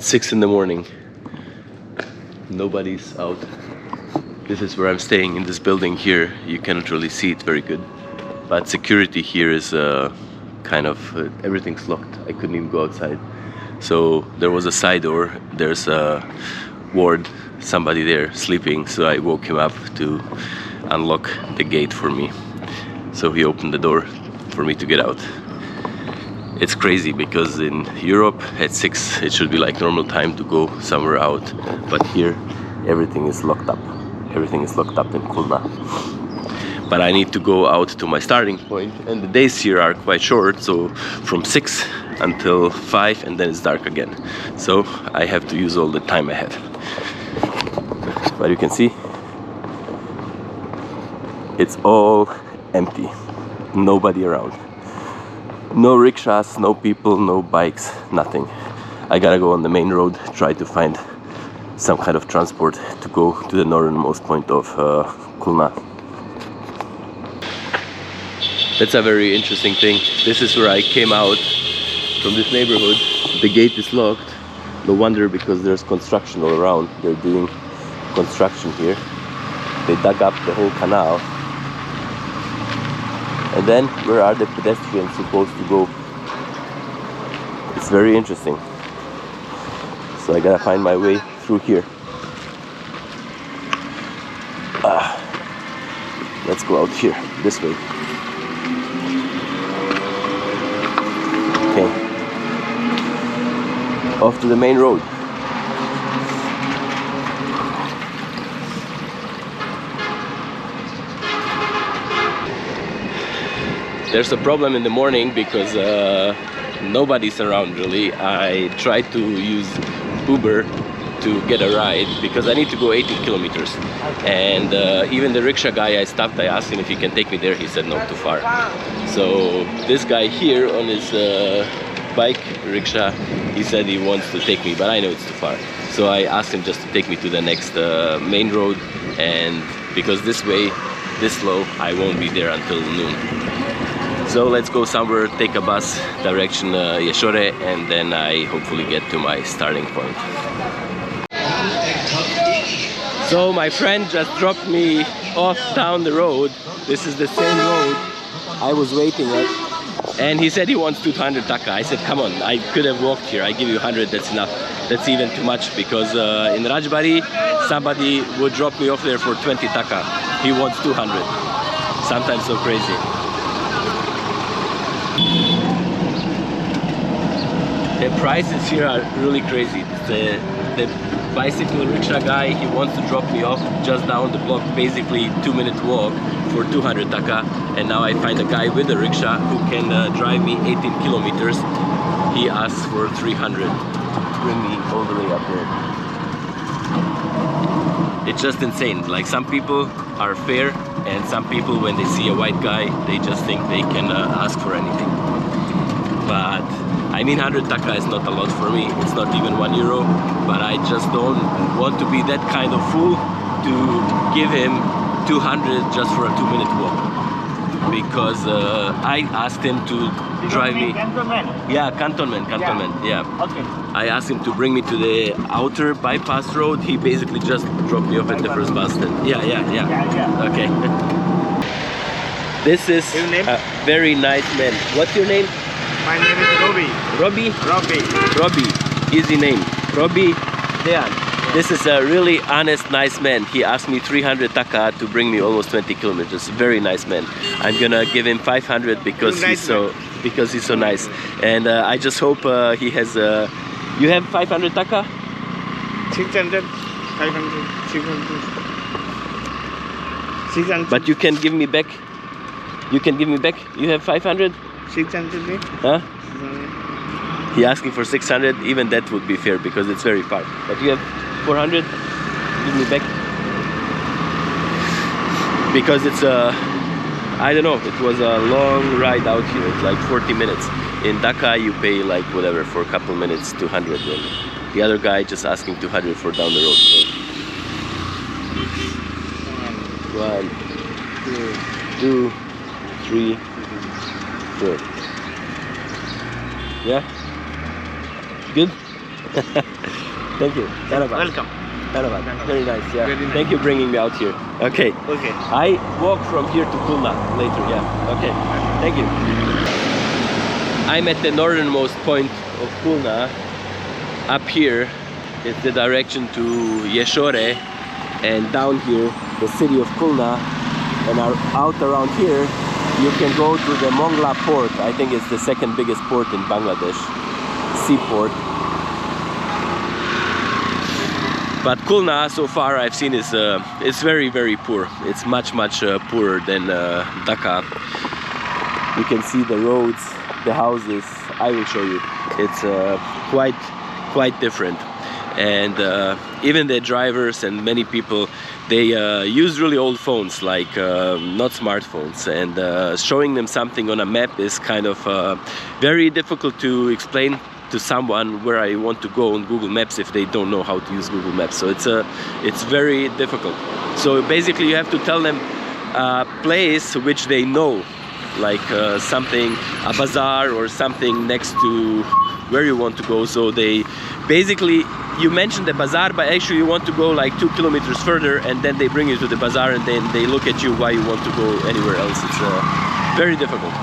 6 in the morning. Nobody's out. This is where I'm staying, in this building here. You cannot really see it very good, but security here is everything's locked. I couldn't even go outside. So there was a side door. There's a ward, somebody there sleeping. So I woke him up to unlock the gate for me. So he opened the door for me to get out. It's crazy because in Europe at 6 it should be like normal time to go somewhere out, but here everything is locked up. Everything is locked up in Khulna. But I need to go out to my starting point, and the days here are quite short, so from 6 until 5, and then it's dark again. So I have to use all the time I have. But you can see it's all empty, nobody around. No rickshaws, no people, no bikes, nothing. I gotta go on the main road, try to find some kind of transport to go to the northernmost point of Khulna. That's a very interesting thing. This is where I came out from this neighborhood. The gate is locked. No wonder, because there's construction all around. They're doing construction here. They dug up the whole canal. And then, where are the pedestrians supposed to go? It's very interesting. So I gotta find my way through here. Let's go out here, this way. Okay. Off to the main road. There's a problem in the morning because nobody's around really. I tried to use Uber to get a ride because I need to go 80 kilometers. And even the rickshaw guy I stopped, I asked him if he can take me there. He said no, too far. So this guy here on his bike rickshaw, he said he wants to take me, but I know it's too far. So I asked him just to take me to the next main road, and because this way, this slow, I won't be there until noon. So let's go somewhere, take a bus direction Yeshore, and then I hopefully get to my starting point. So my friend just dropped me off down the road. This is the same road I was waiting at, and he said he wants 200 taka. I said, come on, I could have walked here. I give you 100, that's enough. That's even too much, because in Rajbari somebody would drop me off there for 20 taka. He wants 200. Sometimes so crazy. The prices here are really crazy. The bicycle rickshaw guy, he wants to drop me off just down the block, basically 2-minute walk for 200 taka. And now I find a guy with a rickshaw who can drive me 18 kilometers. He asks for 300 to bring me all the way up there. It's just insane. Like, some people are fair, and some people, when they see a white guy, they just think they can ask for anything. But I mean, 100 taka is not a lot for me. It's not even €1, but I just don't want to be that kind of fool to give him 200 just for a 2-minute walk. Because I asked him to drive me. Cantonment? Yeah, cantonment, yeah. Okay. I asked him to bring me to the outer bypass road. He basically just dropped me off at the first bus stand. Yeah. Okay. This is a very nice man. What's your name? My name is Robbie. Robbie, easy name. Robbie Dean. This is a really honest, nice man. He asked me 300 taka to bring me almost 20 kilometers. Very nice man. I'm gonna give him 500 because he's so nice. And I just hope he has. You have 500 taka? 600, 500, 600. But you can give me back. You can give me back. You have 500. 600. Huh? He asking for 600. Even that would be fair because it's very far. But you have 400. Give me back. Because it's I don't know. It was a long ride out here. It's like 40 minutes. In Dhaka, you pay like whatever for a couple minutes, 200. And the other guy just asking 200 for down the road. So. 1, 2, 3, 4. Yeah? Good? Thank you. Dhanavat. Welcome. Dhanavat. Very nice. Yeah. Very nice. Thank you bringing me out here. Okay. Okay. I walk from here to Khulna later. Yeah. Okay. Thank you. I'm at the northernmost point of Khulna. Up here is the direction to Yeshore, and down here the city of Khulna, and out around here you can go to the Mongla port. I think it's the second biggest port in Bangladesh, seaport. But Khulna so far I've seen is it's very poor. It's much poorer than Dhaka. You can see the roads, the houses. I will show you. It's quite different, and even the drivers and many people, they use really old phones, like not smartphones, and showing them something on a map is kind of very difficult to explain to someone where I want to go on Google Maps if they don't know how to use Google Maps. So it's very difficult. So basically you have to tell them a place which they know, like something, a bazaar or something next to where you want to go. So they basically, you mention the bazaar, but actually you want to go like 2 kilometers further, and then they bring you to the bazaar, and then they look at you why you want to go anywhere else. It's very difficult.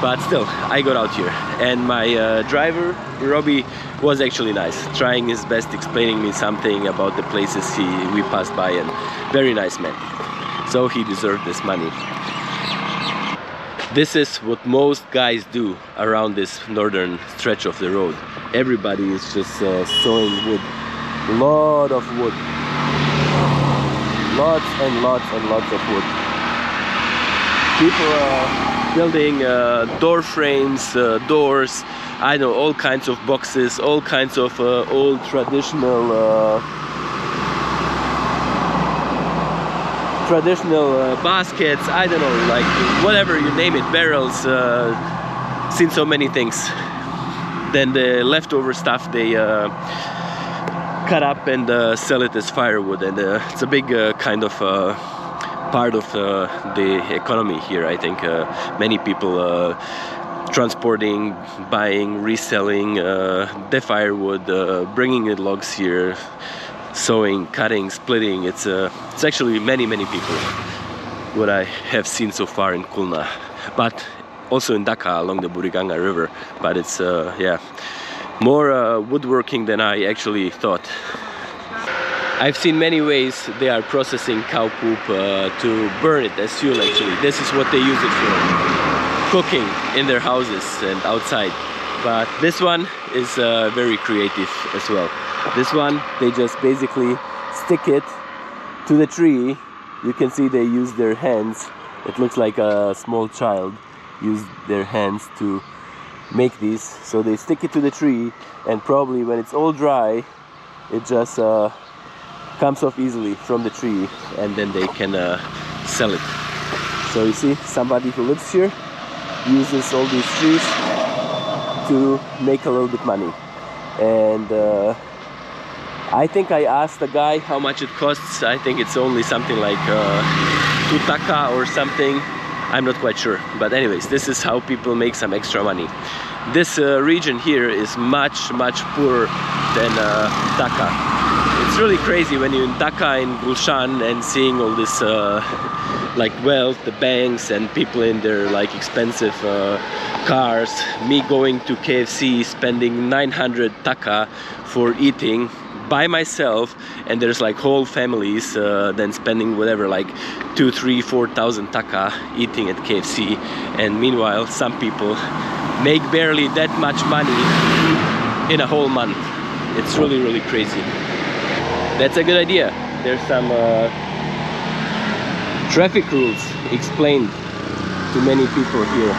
But still, I got out here, and my driver Robbie was actually nice, trying his best, explaining me something about the places we passed by, and very nice man. So he deserved this money. This is what most guys do around this northern stretch of the road. Everybody is just sawing wood. Lot of wood. Lots and lots of wood. People are building door frames, doors, I know, all kinds of boxes, all kinds of old traditional baskets, I don't know, like whatever you name it, barrels, seen so many things. Then the leftover stuff they cut up and sell it as firewood, and it's a big kind of part of the economy here. I think many people transporting, buying, reselling the firewood, bringing the logs here, sewing, cutting, splitting. It's actually many people what I have seen so far in Khulna, but also in Dhaka along the Buriganga River. But it's yeah, more woodworking than I actually thought. I've seen many ways they are processing cow poop to burn it as fuel. Actually, this is what they use it for, cooking in their houses and outside. But this one is very creative as well. This one, they just basically stick it to the tree. You can see they use their hands. It looks like a small child used their hands to make these. So they stick it to the tree, and probably when it's all dry, it just comes off easily from the tree, and then they can sell it. So you see, somebody who lives here uses all these trees to make a little bit money. And I think I asked the guy how much it costs. I think it's only something like 2 taka or something. I'm not quite sure, but anyways, this is how people make some extra money. This region here is much poorer than Dhaka. It's really crazy when you're in Dhaka, in Gulshan, and seeing all this like wealth, the banks, and people in their like expensive cars. Me going to KFC, spending 900 taka for eating by myself, and there's like whole families then spending whatever, like 2, 3, 4,000 taka eating at KFC, and meanwhile some people make barely that much money in a whole month. It's really crazy. That's a good idea. There's some traffic rules explained to many people here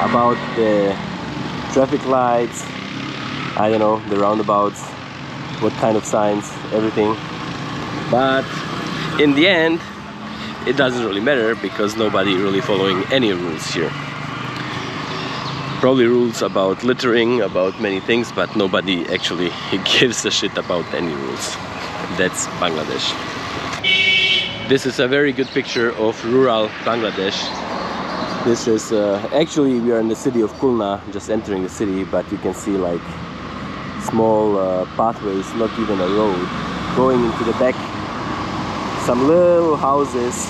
about the traffic lights, I don't know, the roundabouts, what kind of signs, everything. But in the end, it doesn't really matter because nobody really following any rules here. Probably rules about littering, about many things, but nobody actually gives a shit about any rules. That's Bangladesh. This is a very good picture of rural Bangladesh. This is actually, we are in the city of Khulna, just entering the city, but you can see like small pathways, not even a road, going into the back. Some little houses,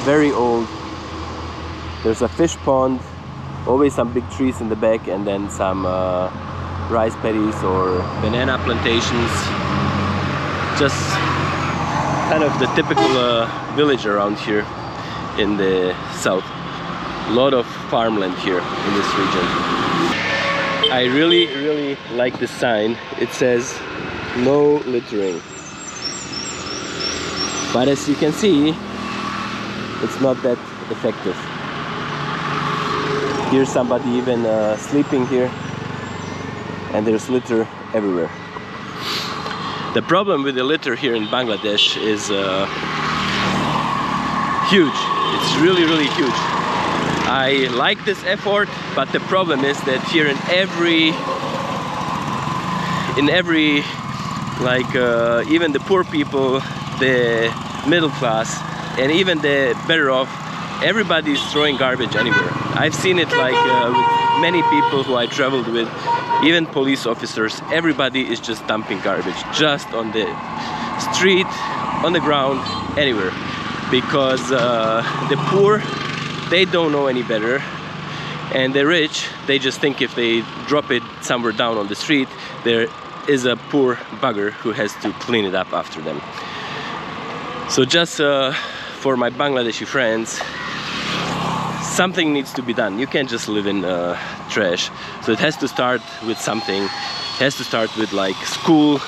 very old. There's a fish pond, always some big trees in the back, and then some rice paddies or banana plantations. Just kind of the typical village around here in the south. A lot of farmland here in this region. I really like the sign. It says no littering. But as you can see, it's not that effective. Here's somebody even sleeping here, and there's litter everywhere. The problem with the litter here in Bangladesh is huge. It's really huge. I like this effort, but the problem is that here in every like even the poor people, the middle class, and even the better off, everybody is throwing garbage anywhere. I've seen it like with many people who I traveled with, even police officers. Everybody is just dumping garbage just on the street, on the ground, anywhere, because the poor, they don't know any better, and the rich, they just think if they drop it somewhere down on the street, there is a poor bugger who has to clean it up after them. So just for my Bangladeshi friends, something needs to be done. You can't just live in trash. So it has to start with something. It has to start with like schools,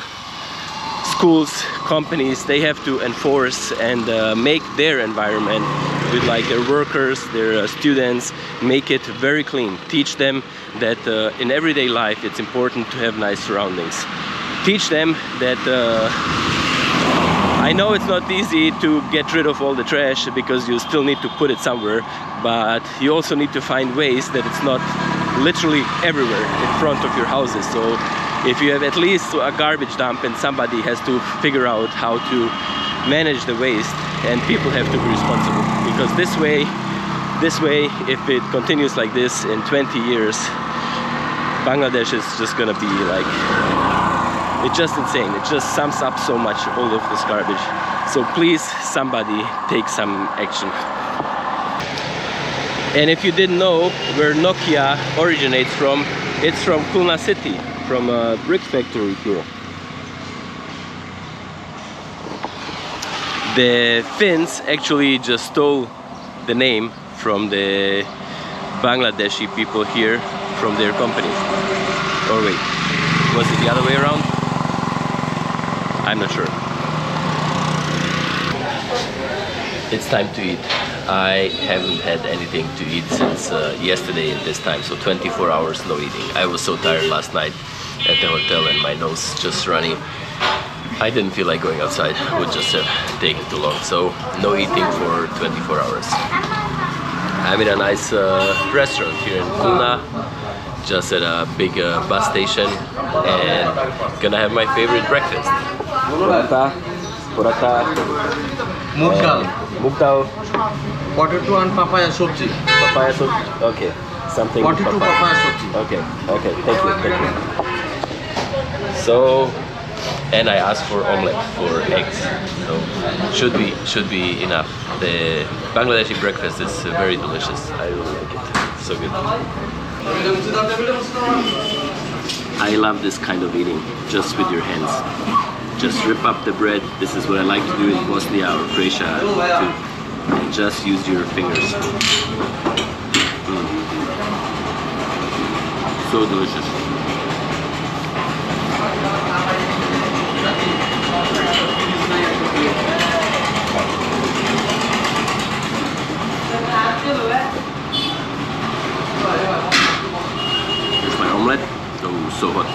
companies. They have to enforce and make their environment with like their workers, their students, make it very clean. Teach them that in everyday life it's important to have nice surroundings. Teach them that I know it's not easy to get rid of all the trash because you still need to put it somewhere, but you also need to find ways that it's not literally everywhere in front of your houses. So if you have at least a garbage dump, and somebody has to figure out how to manage the waste, and people have to be responsible, because this way, if it continues like this in 20 years, Bangladesh is just gonna be like, it's just insane. It just sums up so much, all of this garbage. So please, somebody take some action. And if you didn't know where Nokia originates from, it's from Khulna city, from a brick factory here. The Finns actually just stole the name from the Bangladeshi people here, from their company. Or wait, was it the other way around? I'm not sure. It's time to eat. I haven't had anything to eat since yesterday at this time, so 24 hours no eating. I was so tired last night at the hotel and my nose just running. I didn't feel like going outside. It would just have taken too long, so no eating for 24 hours. I'm in a nice restaurant here in Khulna, just at a big bus station, and gonna have my favorite breakfast. Paratha, Mug dal, Potato and papaya sabji. papaya sabji. Okay, something with Potato papaya sabji. Okay, thank you. So, and I asked for omelette, for eggs. So should be enough. The Bangladeshi breakfast is very delicious. I really like it. So good. I love this kind of eating, just with your hands. Just rip up the bread. This is what I like to do in Bosnia or Croatia too. And just use your fingers. So delicious. Here's my omelette. Oh, so hot.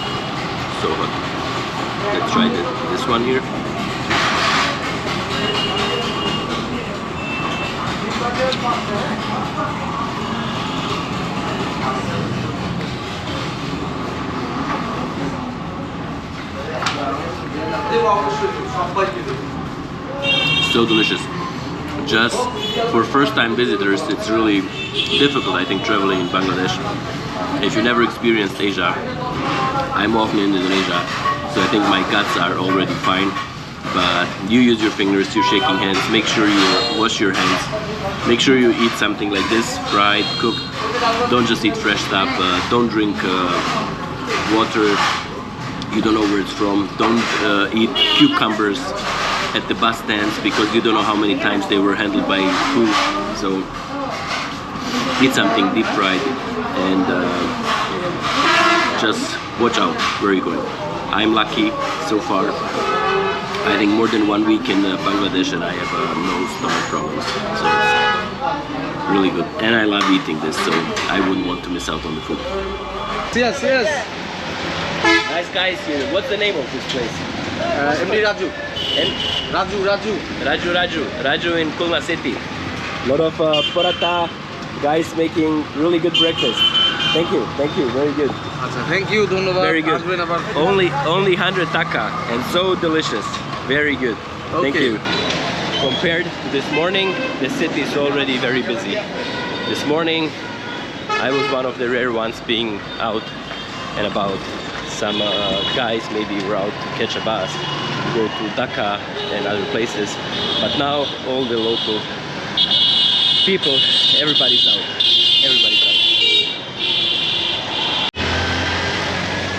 So hot. Let's try this one here. So delicious. Just for first-time visitors, it's really difficult, I think, traveling in Bangladesh. If you never experienced Asia, I'm often in Indonesia, so I think my guts are already fine. But you use your fingers, you're shaking hands, make sure you wash your hands. Make sure you eat something like this, fried, cooked. Don't just eat fresh stuff. Don't drink water you don't know where it's from. Don't eat cucumbers at the bus stands because you don't know how many times they were handled by who. So eat something deep fried and just watch out where you're going. I'm lucky so far. I think more than 1 week in Bangladesh and I have no stomach problems. So it's really good. And I love eating this, so I wouldn't want to miss out on the food. Yes, yes. Nice guys here. What's the name of this place? MD Raju. And Raju in Khulna city. A lot of paratha guys making really good breakfast. Thank you, very good. Thank you, Very good. Only 100 taka and so delicious. Very good. Thank Okay. you. Compared to this morning, the city is already very busy. This morning, I was one of the rare ones being out and about. Some guys maybe were out to catch a bus, go to Dhaka and other places. But now all the local people, everybody's out. Everybody's out.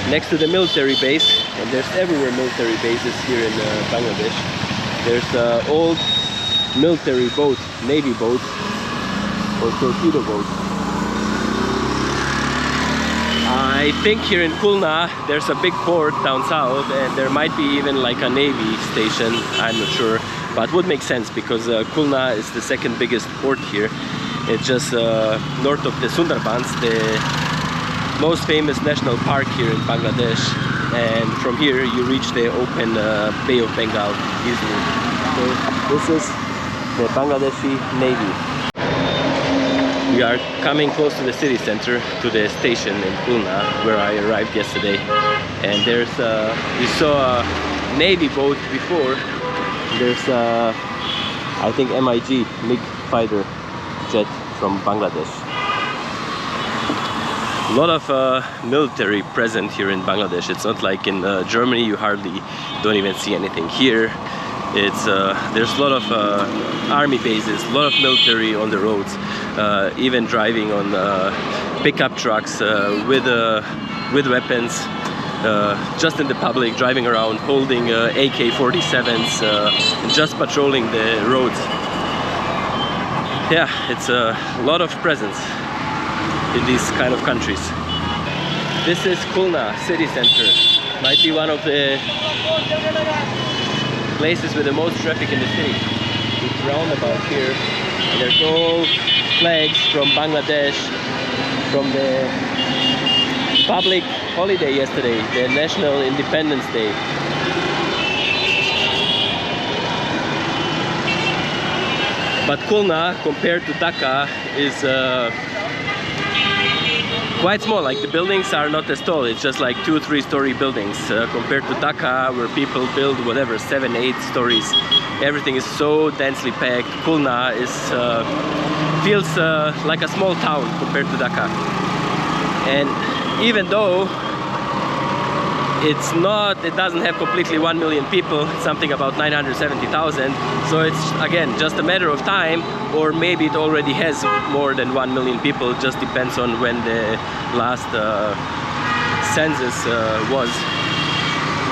Next to the military base, and there's everywhere military bases here in Bangladesh. There's an old military boat, navy boat, or torpedo boat. I think here in Khulna there's a big port down south and there might be even like a navy station, I'm not sure, but would make sense because Khulna is the second biggest port here. It's just north of the Sundarbans, the most famous national park here in Bangladesh, and from here you reach the open Bay of Bengal easily. So this is the Bangladeshi Navy. We are coming close to the city center, to the station in Khulna, where I arrived yesterday. And there's we saw a navy boat before. There's I think MiG, MiG fighter jet from Bangladesh. A lot of military present here in Bangladesh. It's not like in Germany, you hardly don't even see anything here. It's there's a lot of army bases, a lot of military on the roads, even driving on pickup trucks with weapons, just in the public, driving around, holding AK-47s, and just patrolling the roads. Yeah, it's a lot of presence in these kind of countries. This is Khulna city center. Might be one of the places with the most traffic in the city. It's roundabout here, and there's all flags from Bangladesh, from the public holiday yesterday, the National Independence Day. But Khulna, compared to Dhaka, is quite small. Like the buildings are not as tall. It's just like 2-3 story buildings compared to Dhaka, where people build whatever 7-8 stories. Everything is so densely packed. Khulna is feels like a small town compared to Dhaka. And even though it doesn't have completely 1 million people, it's something about 970,000. So it's again just a matter of time, or maybe it already has more than 1 million people. It just depends on when the last census was,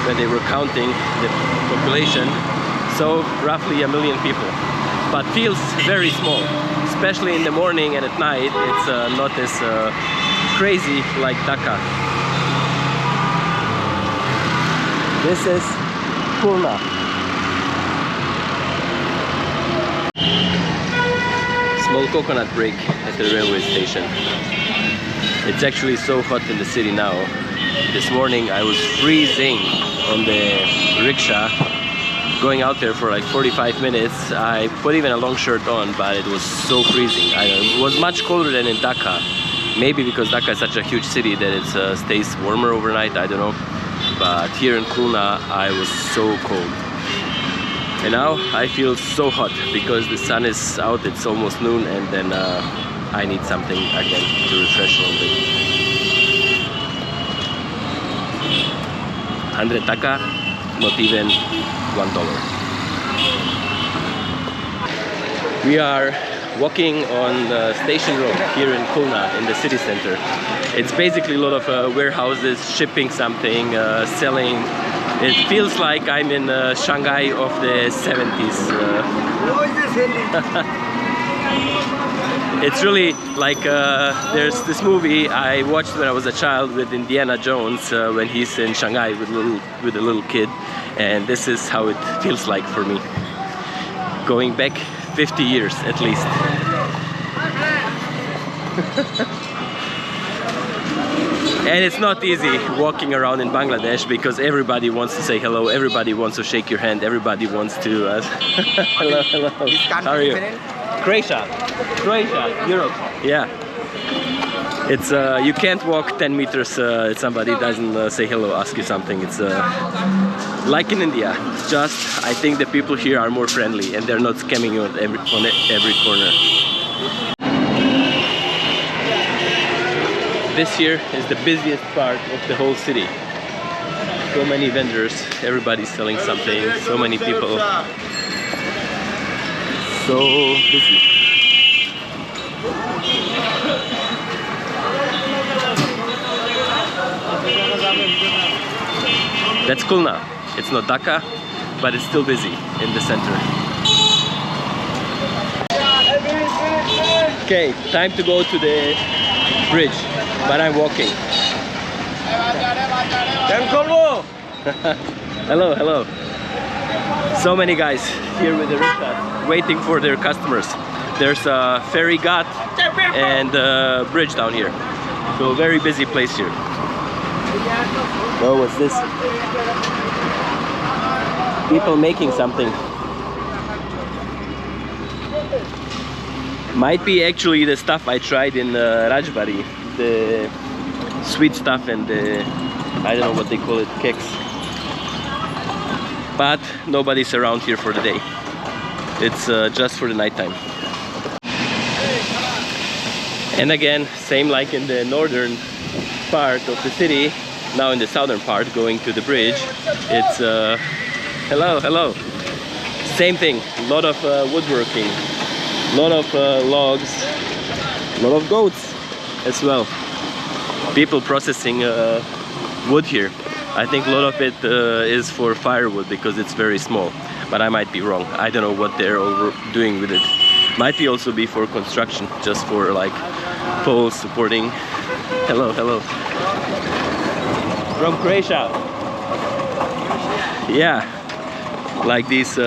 when they were counting the population. So roughly 1 million people, but feels very small, especially in the morning and at night. It's not as crazy like Dhaka. This is Khulna. Small coconut break at the railway station. It's actually so hot in the city now. This morning I was freezing on the rickshaw, going out there for like 45 minutes. I put even a long shirt on, but it was so freezing. It was much colder than in Dhaka. Maybe because Dhaka is such a huge city that it stays warmer overnight, I don't know. But here in Khulna, I was so cold. And now I feel so hot because the sun is out, it's almost noon, and then I need something again to refresh a little bit. 100 taka, not even $1. We are walking on the station road here in Khulna, in the city center. It's basically a lot of warehouses, shipping something, selling. It feels like I'm in Shanghai of the 70s. It's really like there's this movie I watched when I was a child with Indiana Jones when he's in Shanghai with a little kid, and this is how it feels like for me. Going back 50 years at least. And it's not easy walking around in Bangladesh because everybody wants to say hello, everybody wants to shake your hand, everybody wants to hello, hello. How are you? Croatia, Europe. Yeah. It's you can't walk 10 meters somebody doesn't say hello, ask you something. It's like in India. It's just I think the people here are more friendly and they're not scamming you on every corner. This here is the busiest part of the whole city. So many vendors, everybody's selling something, so many people. So busy. That's Khulna. It's not Dhaka, but it's still busy in the center. Okay, time to go to the bridge, but I'm walking. Hello, hello. So many guys here with the rickshaws waiting for their customers. There's a ferry ghat and a bridge down here. So very busy place here. Oh, what's this? People making something. Might be actually the stuff I tried in Rajbari. The sweet stuff and the, I don't know what they call it, keks. But nobody's around here for the day. It's just for the nighttime. And again, same like in the northern part of the city, now in the southern part, going to the bridge, it's hello, hello. Same thing, a lot of woodworking, a lot of logs, a lot of goats as well. People processing wood here. I think a lot of it is for firewood because it's very small, but I might be wrong. I don't know what they're all doing with it. Might be also be for construction, just for like poles supporting. Hello, hello. From Croatia. Yeah, like these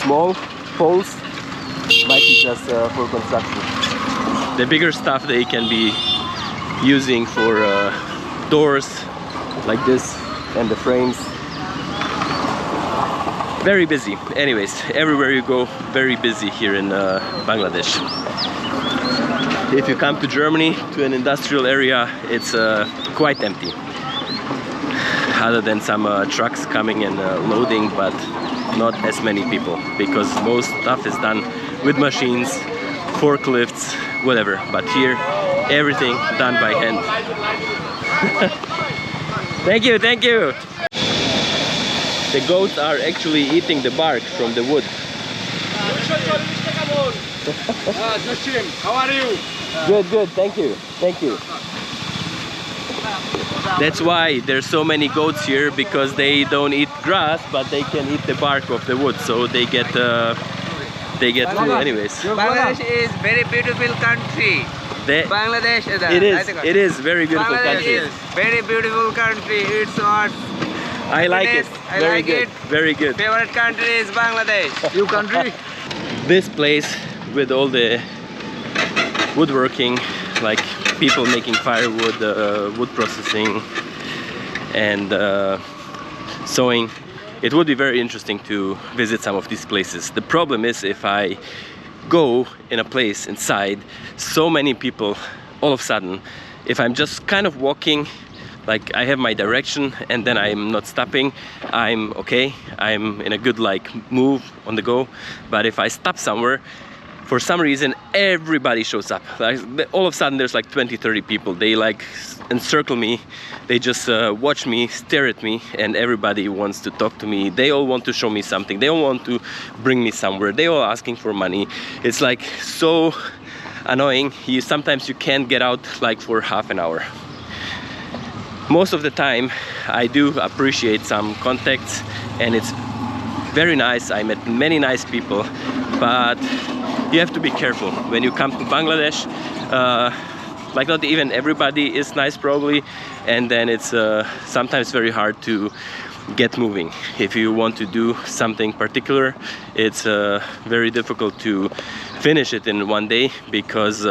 small poles might be just for construction. The bigger stuff they can be using for doors like this and the frames. Very busy. Anyways, everywhere you go, very busy here in Bangladesh. If you come to Germany, to an industrial area, it's quite empty. Other than some trucks coming and loading, but not as many people, because most stuff is done with machines, forklifts, whatever. But here, everything done by hand. Thank you, thank you. The goats are actually eating the bark from the wood. How are you? Good, good, thank you, thank you. That's why there's so many goats here, because they don't eat grass, but they can eat the bark of the wood, so they get food anyways. Bangladesh is very beautiful country. Bangladesh it is very beautiful Bangladesh country. is very beautiful country. It's not. I like it. I Very like good. it. Very good. Favorite country is Bangladesh. You country? This place with all the woodworking, like people making firewood, wood processing, and sewing. It would be very interesting to visit some of these places. The problem is, if I go in a place inside, so many people, all of a sudden, if I'm just kind of walking, like I have my direction and then I'm not stopping, I'm okay, I'm in a good like move on the go. But if I stop somewhere, for some reason everybody shows up. Like, all of a sudden there's like 20-30 people. They like encircle me, they just watch me, stare at me, and everybody wants to talk to me. They all want to show me something, they all want to bring me somewhere, they all asking for money. It's like so annoying. Sometimes you can't get out like for half an hour. Most of the time I do appreciate some contacts and it's very nice. I met many nice people, but you have to be careful when you come to Bangladesh. Like not even everybody is nice probably, and then it's sometimes very hard to get moving. If you want to do something particular, it's very difficult to finish it in one day because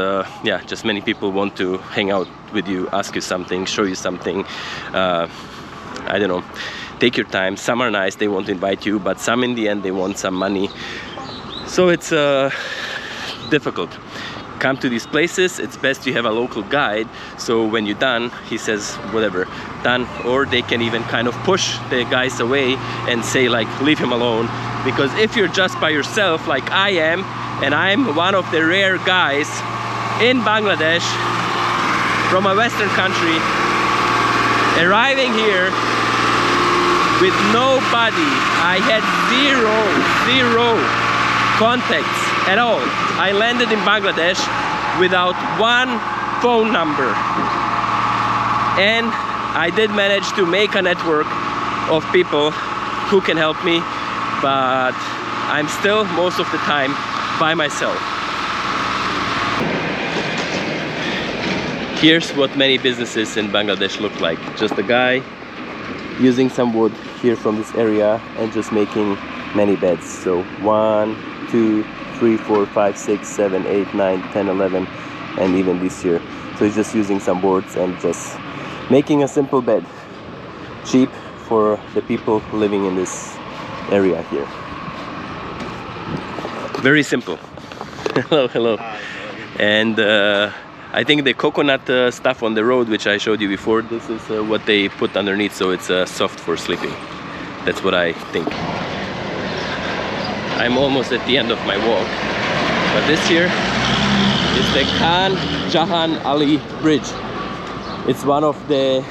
yeah, just many people want to hang out with you, ask you something, show you something. I don't know, take your time. Some are nice, they want to invite you, but some in the end they want some money. So it's difficult. Come to these places, it's best you have a local guide, so when you're done, he says whatever, done, or they can even kind of push the guys away and say like, leave him alone. Because if you're just by yourself like I am, and I'm one of the rare guys in Bangladesh from a Western country, arriving here with nobody, I had zero contacts at all. I landed in Bangladesh without one phone number, and I did manage to make a network of people who can help me, but I'm still most of the time by myself. Here's what many businesses in Bangladesh look like. Just a guy using some wood here from this area and just making many beds. So 1, 2, 3, 4, 5, 6, 7, 8, 9, 10, 11, and even this here. So he's just using some boards and just making a simple bed. Cheap for the people living in this area here. Very simple. Hello, hello. And I think the coconut stuff on the road, which I showed you before, this is what they put underneath, so it's soft for sleeping. That's what I think. I'm almost at the end of my walk, but this here is the Khan Jahan Ali Bridge. It's one of the,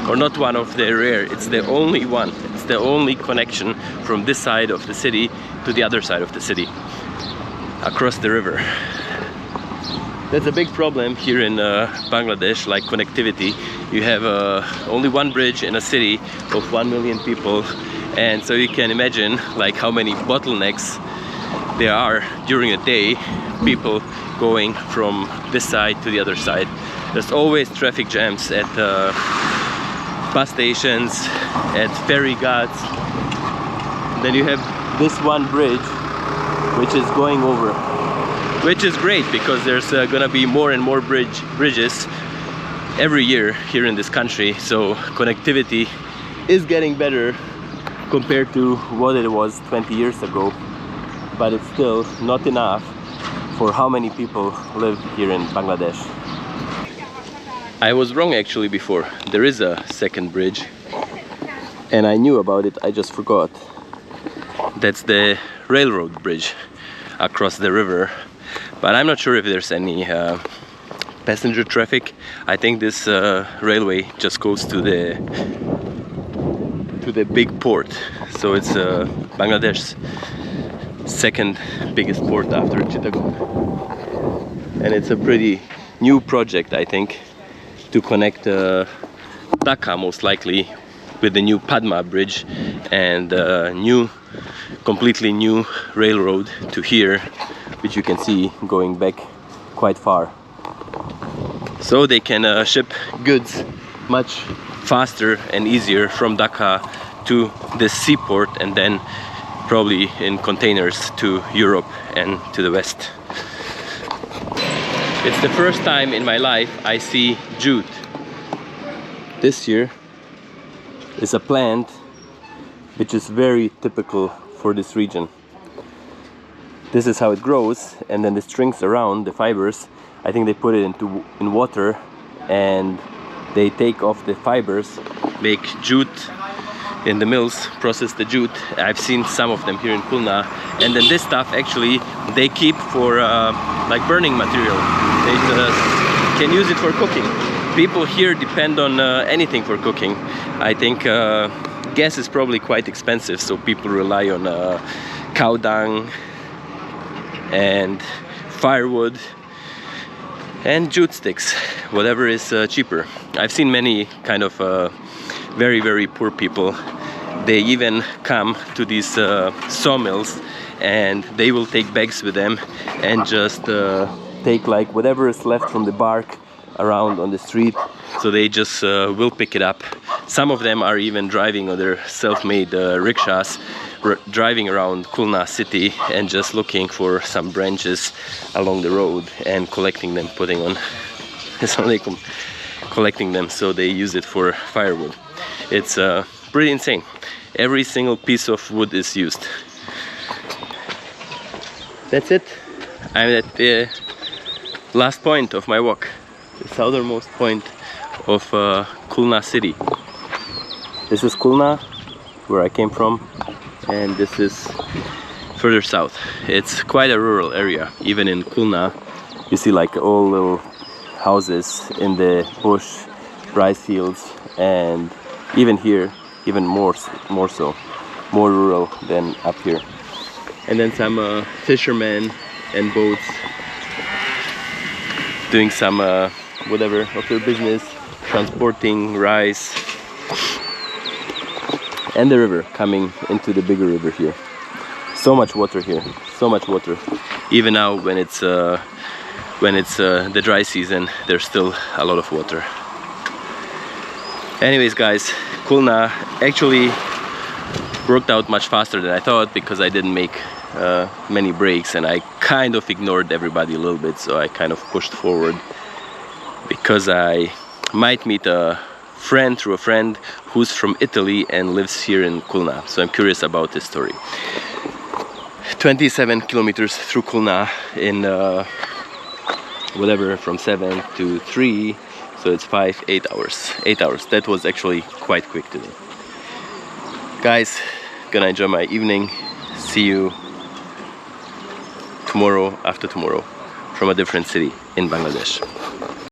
or not one of the rare, it's the only one. It's the only connection from this side of the city to the other side of the city, across the river. That's a big problem here in Bangladesh, like connectivity. You have only one bridge in a city of 1 million people, and so you can imagine like how many bottlenecks there are during a day, people going from this side to the other side. There's always traffic jams at bus stations, at ferry ghats. Then you have this one bridge which is going over, which is great because there's gonna be more and more bridges every year here in this country, so connectivity is getting better compared to what it was 20 years ago, but it's still not enough for how many people live here in Bangladesh. I was wrong actually before. There is a second bridge and I knew about it, I just forgot. That's the railroad bridge across the river, but I'm not sure if there's any passenger traffic. I think this railway just goes to the big port, so it's Bangladesh's second biggest port after Chittagong, and it's a pretty new project, I think, to connect Dhaka most likely with the new Padma bridge and completely new railroad to here, which you can see going back quite far. So they can ship goods much faster and easier from Dhaka to the seaport, and then probably in containers to Europe and to the West. It's the first time in my life I see jute. This here is a plant which is very typical for this region. This is how it grows, and then the strings around the fibers, I think they put it in water and they take off the fibers, make jute in the mills process the jute. I've seen some of them here in Khulna, and then this stuff actually they keep for like burning material. They can use it for cooking. People here depend on anything for cooking. I think gas is probably quite expensive, so people rely on cow dung and firewood and jute sticks, whatever is cheaper. I've seen many kind of very poor people. They even come to these sawmills and they will take bags with them and just take like whatever is left from the bark around on the street. So they just will pick it up. Some of them are even driving on their self-made rickshaws, driving around Khulna city and just looking for some branches along the road and collecting them, putting on collecting them so they use it for firewood. It's pretty insane. Every single piece of wood is used. That's it. I'm at the last point of my walk, the southernmost point of Khulna city. This is Khulna, where I came from, and this is further south. It's quite a rural area. Even in Khulna, you see like all little houses in the bush, rice fields, and even here, even more so, more rural than up here. And then some fishermen and boats doing some whatever of their business, transporting rice. And the river coming into the bigger river here. So much water here, so much water. Even now when it's the dry season, there's still a lot of water. Anyways guys, Khulna actually worked out much faster than I thought because I didn't make many breaks and I kind of ignored everybody a little bit, so I kind of pushed forward because I might meet a friend through a friend who's from Italy and lives here in Khulna, so I'm curious about this story. 27 kilometers through Khulna in whatever, from 7 to 3, so it's 8 hours. 8 hours. That was actually quite quick today. Guys, gonna enjoy my evening. See you tomorrow, after tomorrow, from a different city in Bangladesh.